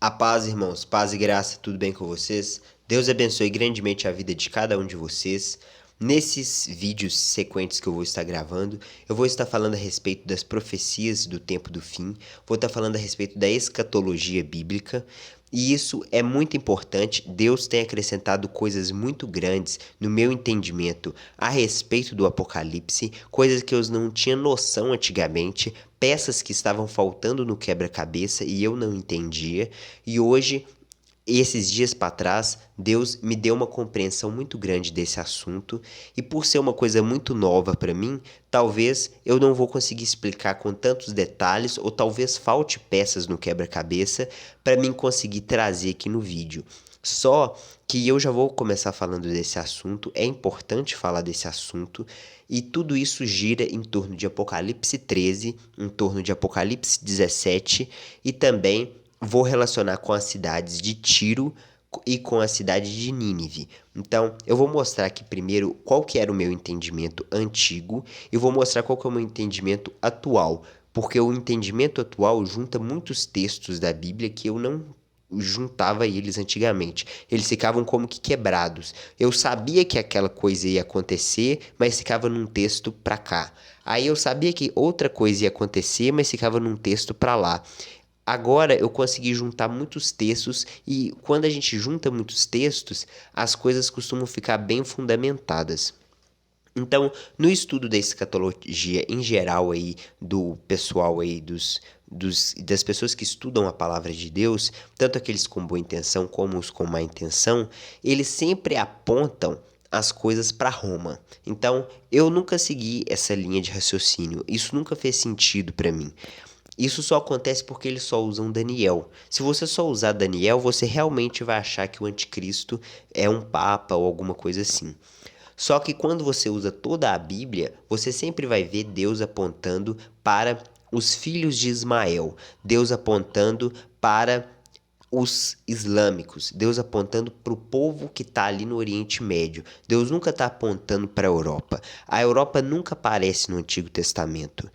A paz, irmãos, paz e graça, tudo bem com vocês? Deus abençoe grandemente a vida de cada um de vocês. Nesses vídeos sequentes que eu vou estar gravando, eu vou estar falando a respeito das profecias do tempo do fim, vou estar falando a respeito da escatologia bíblica, e isso é muito importante. Deus tem acrescentado coisas muito grandes no meu entendimento a respeito do Apocalipse, coisas que eu não tinha noção antigamente, peças que estavam faltando no quebra-cabeça e eu não entendia, e hoje, esses dias para trás, Deus me deu uma compreensão muito grande desse assunto, e por ser uma coisa muito nova para mim, talvez eu não vou conseguir explicar com tantos detalhes, ou talvez falte peças no quebra-cabeça para mim conseguir trazer aqui no vídeo. Só que eu já vou começar falando desse assunto, é importante falar desse assunto, e tudo isso gira em torno de Apocalipse 13, em torno de Apocalipse 17, e também vou relacionar com as cidades de Tiro e com a cidade de Nínive. Então, eu vou mostrar aqui primeiro qual que era o meu entendimento antigo e vou mostrar qual que é o meu entendimento atual, porque o entendimento atual junta muitos textos da Bíblia que eu não juntava eles antigamente. Eles ficavam como que quebrados. Eu sabia que aquela coisa ia acontecer, mas ficava num texto para cá. Aí eu sabia que outra coisa ia acontecer, mas ficava num texto para lá. Agora eu consegui juntar muitos textos e quando a gente junta muitos textos, as coisas costumam ficar bem fundamentadas. Então, no estudo da escatologia em geral aí, do pessoal aí, das pessoas que estudam a palavra de Deus, tanto aqueles com boa intenção como os com má intenção, eles sempre apontam as coisas para Roma. Então, eu nunca segui essa linha de raciocínio. Isso nunca fez sentido para mim. Isso só acontece porque eles só usam Daniel. Se você só usar Daniel, você realmente vai achar que o anticristo é um papa ou alguma coisa assim. Só que quando você usa toda a Bíblia, você sempre vai ver Deus apontando para os filhos de Ismael, Deus apontando para os islâmicos, Deus apontando para o povo que está ali no Oriente Médio. Deus nunca está apontando para a Europa. A Europa nunca aparece no Antigo Testamento.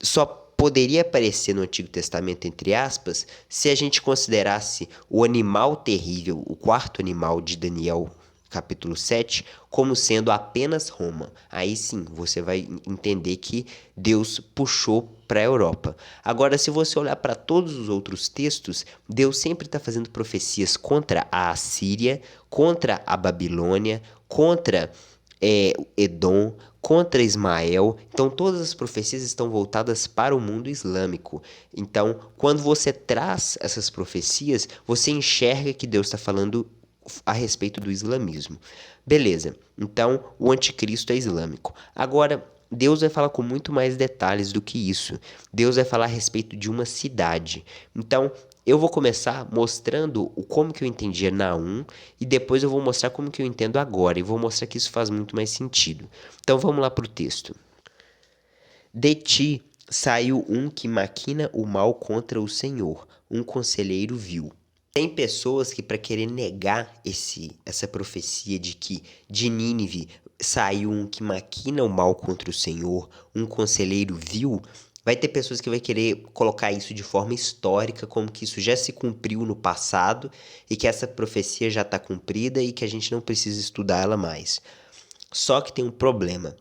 Só poderia aparecer no Antigo Testamento, entre aspas, se a gente considerasse o animal terrível, o quarto animal de Daniel, capítulo 7, como sendo apenas Roma. Aí sim, você vai entender que Deus puxou para a Europa. Agora, se você olhar para todos os outros textos, Deus sempre está fazendo profecias contra a Assíria, contra a Babilônia, contra Edom, contra Ismael. Então, todas as profecias estão voltadas para o mundo islâmico. Então, quando você traz essas profecias, você enxerga que Deus está falando a respeito do islamismo. Beleza, então o anticristo é islâmico. Agora, Deus vai falar com muito mais detalhes do que isso. Deus vai falar a respeito de uma cidade. Então, eu vou começar mostrando como que eu entendia Naum e depois eu vou mostrar como que eu entendo agora e vou mostrar que isso faz muito mais sentido. Então, vamos lá para o texto. De ti saiu um que maquina o mal contra o Senhor, um conselheiro vil. Tem pessoas que, para querer negar essa profecia de que de Nínive saiu um que maquina o mal contra o Senhor, um conselheiro vil, vai ter pessoas que vai querer colocar isso de forma histórica, como que isso já se cumpriu no passado e que essa profecia já está cumprida e que a gente não precisa estudar ela mais. Só que tem um problema.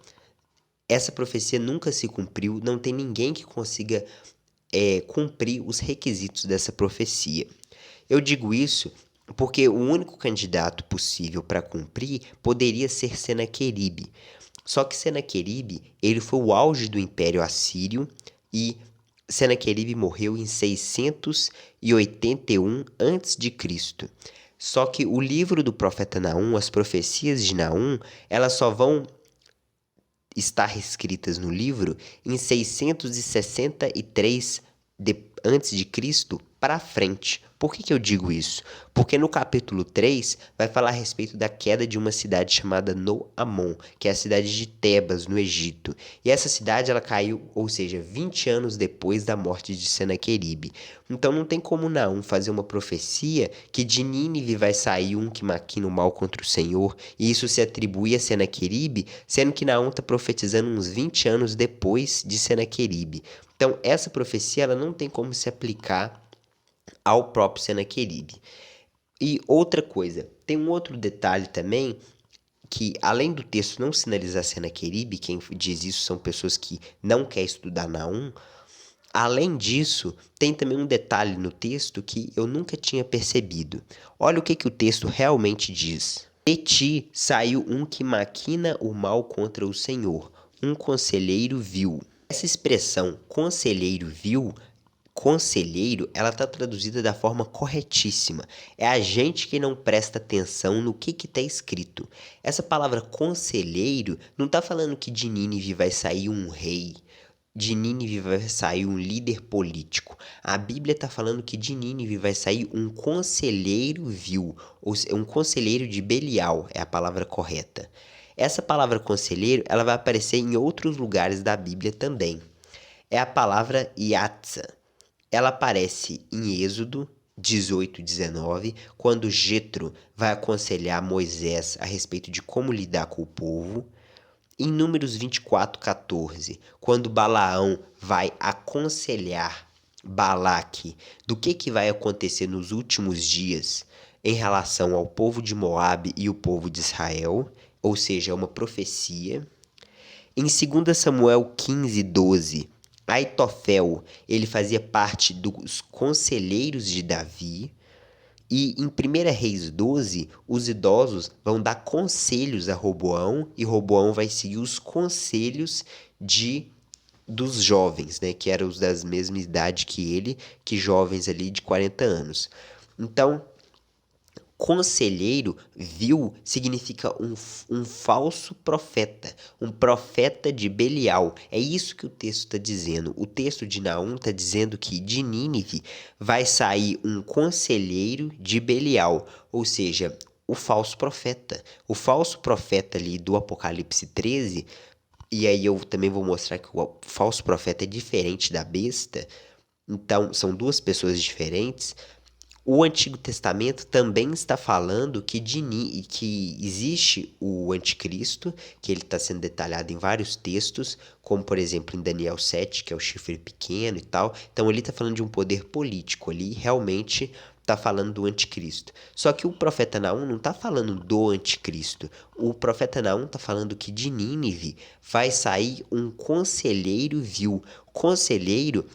Essa profecia nunca se cumpriu, não tem ninguém que consiga cumprir os requisitos dessa profecia. Eu digo isso porque o único candidato possível para cumprir poderia ser Senaqueribe. Só que Senaqueribe, ele foi o auge do Império Assírio e Senaqueribe morreu em 681 a.C. Só que o livro do profeta Naum, as profecias de Naum, elas só vão estar escritas no livro em 663 antes de Cristo para frente. Por que eu digo isso? Porque no capítulo 3 vai falar a respeito da queda de uma cidade chamada Noamon, que é a cidade de Tebas, no Egito. E essa cidade ela caiu, ou seja, 20 anos depois da morte de Senaqueribe. Então não tem como Naum fazer uma profecia que de Nínive vai sair um que maquina o mal contra o Senhor, e isso se atribui a Senaqueribe, sendo que Naum está profetizando uns 20 anos depois de Senaqueribe. Então essa profecia ela não tem como se aplicar ao próprio Senaqueribe. E outra coisa, tem um outro detalhe também, que além do texto não sinalizar Senaqueribe, quem diz isso são pessoas que não querem estudar Naum. Além disso, tem também um detalhe no texto que eu nunca tinha percebido. Olha o que o texto realmente diz. De ti saiu um que maquina o mal contra o Senhor, um conselheiro vil. Essa expressão conselheiro vil, conselheiro, ela está traduzida da forma corretíssima. É a gente que não presta atenção no que está escrito. Essa palavra conselheiro não está falando que de Nínive vai sair um rei. De Nínive vai sair um líder político. A Bíblia está falando que de Nínive vai sair um conselheiro vil, ou um conselheiro de Belial, é a palavra correta. Essa palavra conselheiro, ela vai aparecer em outros lugares da Bíblia também. É a palavra Yatza. Ela aparece em Êxodo 18:19, quando Jetro vai aconselhar Moisés a respeito de como lidar com o povo. Em Números 24:14, quando Balaão vai aconselhar Balaque do que vai acontecer nos últimos dias em relação ao povo de Moabe e o povo de Israel, ou seja, é uma profecia. Em 2 Samuel 15:12, Aitofel, ele fazia parte dos conselheiros de Davi. E em 1 Reis 12, os idosos vão dar conselhos a Roboão e Roboão vai seguir os conselhos dos jovens, né, que eram os da mesma idade que ele, que jovens ali de 40 anos. Então, conselheiro vil significa um falso profeta, um profeta de Belial. É isso que o texto está dizendo. O texto de Naum está dizendo que de Nínive vai sair um conselheiro de Belial, ou seja, o falso profeta. O falso profeta ali do Apocalipse 13, e aí eu também vou mostrar que o falso profeta é diferente da besta. Então, são duas pessoas diferentes. O Antigo Testamento também está falando que existe o anticristo, que ele está sendo detalhado em vários textos, como por exemplo em Daniel 7, que é o chifre pequeno e tal. Então ele está falando de um poder político ali, realmente está falando do anticristo. Só que o profeta Naum não está falando do anticristo. O profeta Naum está falando que de Nínive vai sair um conselheiro vil. Conselheiro,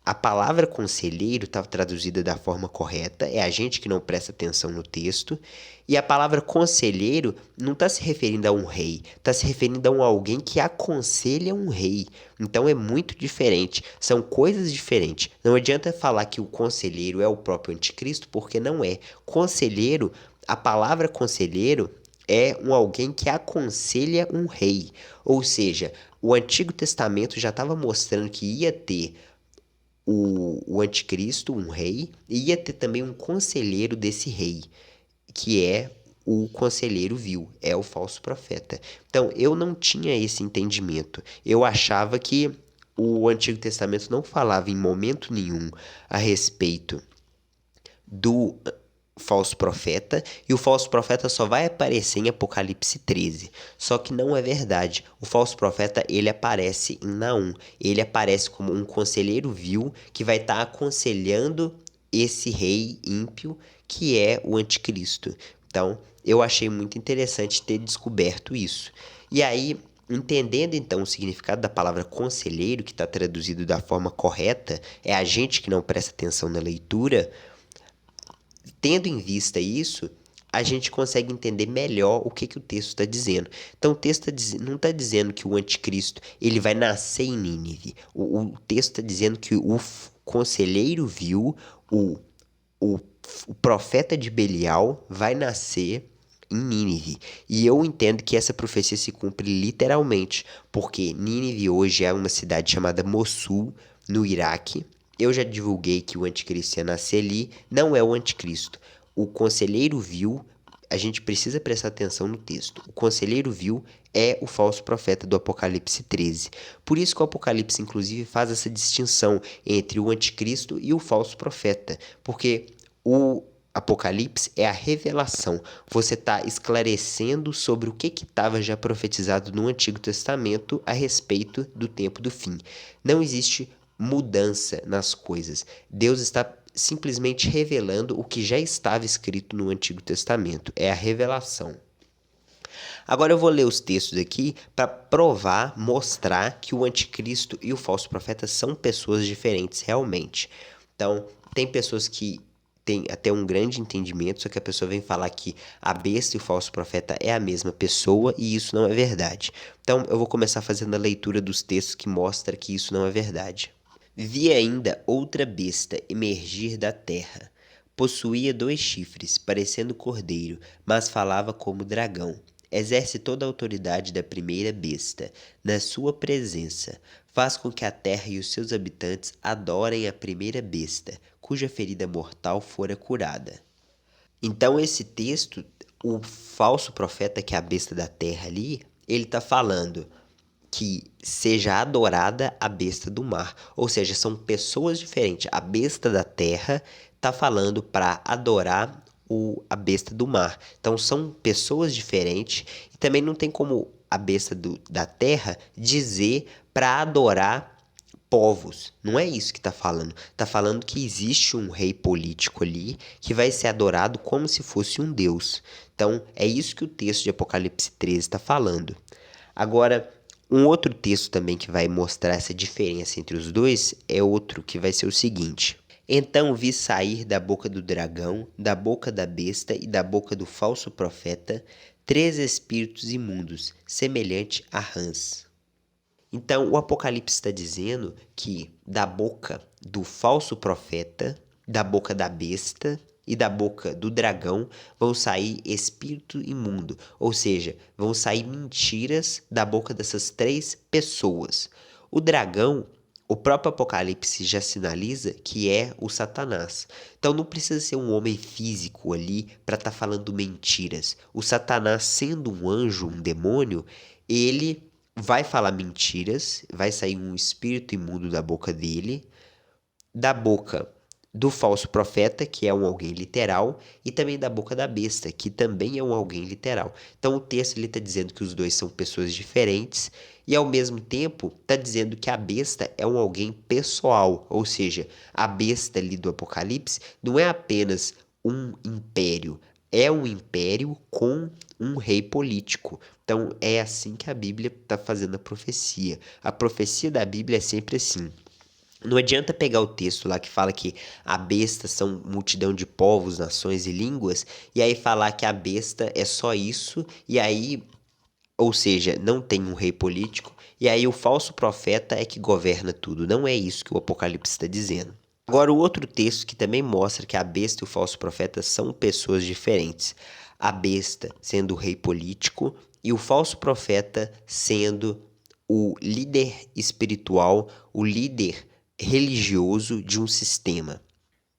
a palavra conselheiro está traduzida da forma correta, é a gente que não presta atenção no texto. E a palavra conselheiro não está se referindo a um rei, está se referindo a alguém que aconselha um rei. Então é muito diferente, são coisas diferentes. Não adianta falar que o conselheiro é o próprio anticristo, porque não é. Conselheiro, a palavra conselheiro é alguém que aconselha um rei. Ou seja, o Antigo Testamento já estava mostrando que ia ter o anticristo, um rei, e ia ter também um conselheiro desse rei, que é o conselheiro vil, é o falso profeta. Então, eu não tinha esse entendimento. Eu achava que o Antigo Testamento não falava em momento nenhum a respeito do falso profeta, e o falso profeta só vai aparecer em Apocalipse 13. Só que não é verdade. O falso profeta, ele aparece em Naum. Ele aparece como um conselheiro vil que vai estar aconselhando esse rei ímpio que é o anticristo. Então, eu achei muito interessante ter descoberto isso. E aí, entendendo então o significado da palavra conselheiro, que está traduzido da forma correta, é a gente que não presta atenção na leitura. Tendo em vista isso, a gente consegue entender melhor o que o texto está dizendo. Então, o texto não está dizendo que o anticristo ele vai nascer em Nínive. O texto está dizendo que o conselheiro vil, o, o, o profeta de Belial, vai nascer em Nínive. E eu entendo que essa profecia se cumpre literalmente, porque Nínive hoje é uma cidade chamada Mossul, no Iraque. Eu já divulguei que o anticristo ia nascer ali, não é o anticristo. O conselheiro vil, a gente precisa prestar atenção no texto. O conselheiro vil é o falso profeta do Apocalipse 13. Por isso que o Apocalipse, inclusive, faz essa distinção entre o anticristo e o falso profeta. Porque o Apocalipse é a revelação. Você está esclarecendo sobre o que estava já profetizado no Antigo Testamento a respeito do tempo do fim. Não existe mudança nas coisas. Deus está simplesmente revelando o que já estava escrito no Antigo Testamento. É a revelação. Agora eu vou ler os textos aqui para provar, mostrar que o anticristo e o falso profeta são pessoas diferentes realmente. Então, tem pessoas que têm até um grande entendimento, só que a pessoa vem falar que a besta e o falso profeta é a mesma pessoa e isso não é verdade. Então, eu vou começar fazendo a leitura dos textos que mostra que isso não é verdade. Vi ainda outra besta emergir da terra. Possuía 2 chifres, parecendo cordeiro, mas falava como dragão. Exerce toda a autoridade da primeira besta. Na sua presença, faz com que a terra e os seus habitantes adorem a primeira besta, cuja ferida mortal fora curada. Então, esse texto, o falso profeta, que é a besta da terra ali, ele está falando que seja adorada a besta do mar. Ou seja, são pessoas diferentes. A besta da terra está falando para adorar a besta do mar. Então são pessoas diferentes e também não tem como a besta da terra dizer para adorar povos. Não é isso que está falando. Está falando que existe um rei político ali que vai ser adorado como se fosse um deus. Então é isso que o texto de Apocalipse 13 está falando. Agora, um outro texto também que vai mostrar essa diferença entre os dois é outro que vai ser o seguinte. Então vi sair da boca do dragão, da boca da besta e da boca do falso profeta 3 espíritos imundos, semelhante a rãs. Então o Apocalipse está dizendo que da boca do falso profeta, da boca da besta e da boca do dragão vão sair espírito imundo, ou seja, vão sair mentiras da boca dessas 3 pessoas. O dragão, o próprio Apocalipse já sinaliza que é o Satanás. Então não precisa ser um homem físico ali para estar falando mentiras. O Satanás, sendo um anjo, um demônio, ele vai falar mentiras, vai sair um espírito imundo da boca dele, da boca do falso profeta, que é um alguém literal, e também da boca da besta, que também é um alguém literal. Então o texto está dizendo que os dois são pessoas diferentes e ao mesmo tempo está dizendo que a besta é um alguém pessoal, ou seja, a besta ali do Apocalipse não é apenas um império, é um império com um rei político. Então é assim que a Bíblia está fazendo a profecia. A profecia da Bíblia é sempre assim. Não adianta pegar o texto lá que fala que a besta são multidão de povos, nações e línguas, e aí falar que a besta é só isso, e aí, ou seja, não tem um rei político, e aí o falso profeta é que governa tudo. Não é isso que o Apocalipse está dizendo. Agora, o outro texto que também mostra que a besta e o falso profeta são pessoas diferentes. A besta sendo o rei político e o falso profeta sendo o líder espiritual, o líder religioso de um sistema.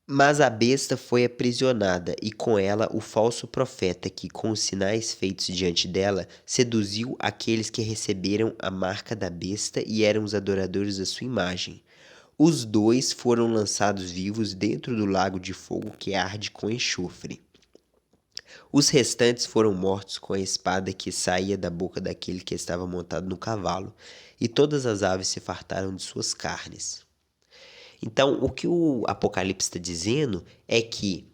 Mas a besta foi aprisionada, e com ela o falso profeta, que, com os sinais feitos diante dela, seduziu aqueles que receberam a marca da besta e eram os adoradores da sua imagem. Os 2 foram lançados vivos dentro do lago de fogo que arde com enxofre. Os restantes foram mortos com a espada que saía da boca daquele que estava montado no cavalo, e todas as aves se fartaram de suas carnes. Então, o que o Apocalipse está dizendo é que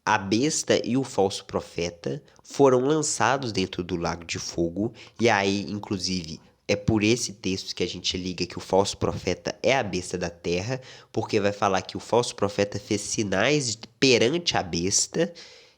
a besta e o falso profeta foram lançados dentro do lago de fogo, e aí, inclusive, é por esse texto que a gente liga que o falso profeta é a besta da terra, porque vai falar que o falso profeta fez sinais perante a besta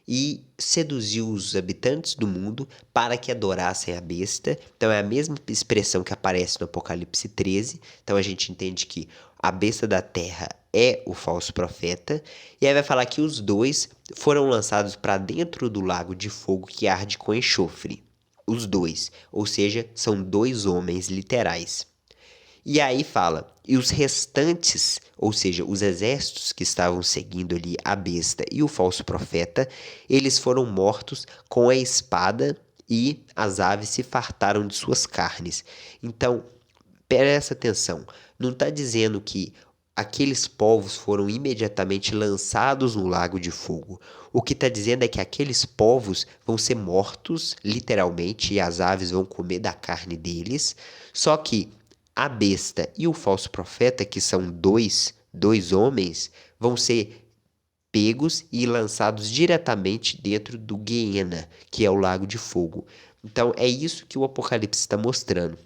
e seduziu os habitantes do mundo para que adorassem a besta. Então é a mesma expressão que aparece no Apocalipse 13. Então a gente entende que a besta da terra é o falso profeta. E aí vai falar que os 2 foram lançados para dentro do lago de fogo que arde com enxofre. Os 2, ou seja, são 2 homens literais. E aí fala, e os restantes, ou seja, os exércitos que estavam seguindo ali a besta e o falso profeta, eles foram mortos com a espada e as aves se fartaram de suas carnes. Então, presta atenção, não está dizendo que aqueles povos foram imediatamente lançados no lago de fogo. O que está dizendo é que aqueles povos vão ser mortos, literalmente, e as aves vão comer da carne deles, só que a besta e o falso profeta, que são dois homens, vão ser pegos e lançados diretamente dentro do Guiena, que é o lago de fogo. Então é isso que o Apocalipse está mostrando.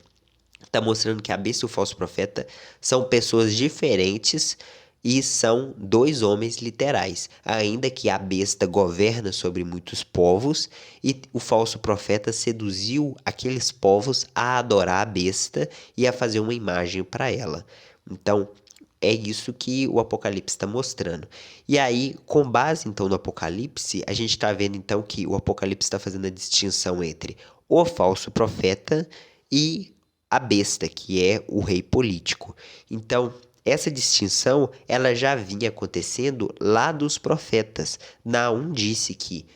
Está mostrando que a besta e o falso profeta são pessoas diferentes e são dois homens literais, ainda que a besta governa sobre muitos povos e o falso profeta seduziu aqueles povos a adorar a besta e a fazer uma imagem para ela. Então, é isso que o Apocalipse está mostrando. E aí, com base então no Apocalipse, a gente está vendo então que o Apocalipse está fazendo a distinção entre o falso profeta e a besta, que é o rei político. Então, essa distinção ela já vinha acontecendo lá dos profetas. Naum disse que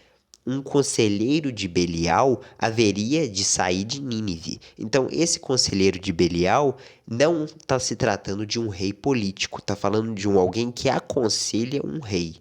um conselheiro de Belial haveria de sair de Nínive. Então, esse conselheiro de Belial não está se tratando de um rei político, está falando de alguém que aconselha um rei.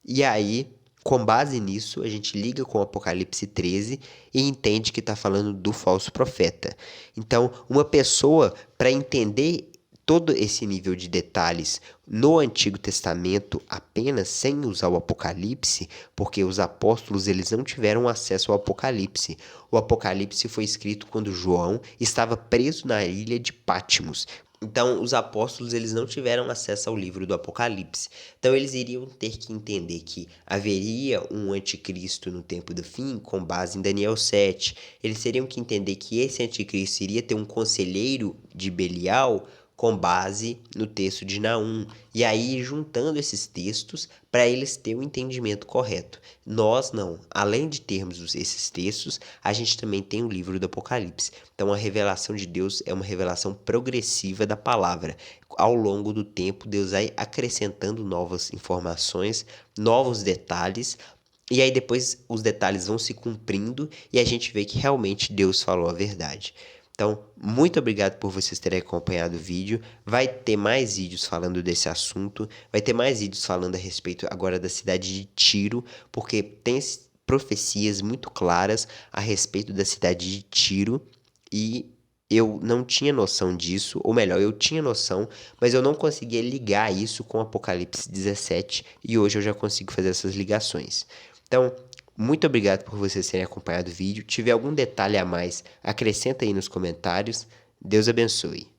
E aí, com base nisso, a gente liga com o Apocalipse 13 e entende que está falando do falso profeta. Então, uma pessoa, para entender todo esse nível de detalhes no Antigo Testamento apenas sem usar o Apocalipse, porque os apóstolos eles não tiveram acesso ao Apocalipse. O Apocalipse foi escrito quando João estava preso na ilha de Patmos. Então, os apóstolos eles não tiveram acesso ao livro do Apocalipse. Então, eles iriam ter que entender que haveria um anticristo no tempo do fim, com base em Daniel 7. Eles teriam que entender que esse anticristo iria ter um conselheiro de Belial, com base no texto de Naum, e aí juntando esses textos para eles terem o entendimento correto. Nós não, além de termos esses textos, a gente também tem o livro do Apocalipse. Então a revelação de Deus é uma revelação progressiva da palavra. Ao longo do tempo, Deus vai acrescentando novas informações, novos detalhes, e aí depois os detalhes vão se cumprindo e a gente vê que realmente Deus falou a verdade. Então, muito obrigado por vocês terem acompanhado o vídeo. Vai ter mais vídeos falando desse assunto. Vai ter mais vídeos falando a respeito agora da cidade de Tiro, porque tem profecias muito claras a respeito da cidade de Tiro e eu não tinha noção disso, ou melhor, eu tinha noção, mas eu não conseguia ligar isso com Apocalipse 17 e hoje eu já consigo fazer essas ligações. Então, muito obrigado por vocês terem acompanhado o vídeo. Se tiver algum detalhe a mais, acrescenta aí nos comentários. Deus abençoe.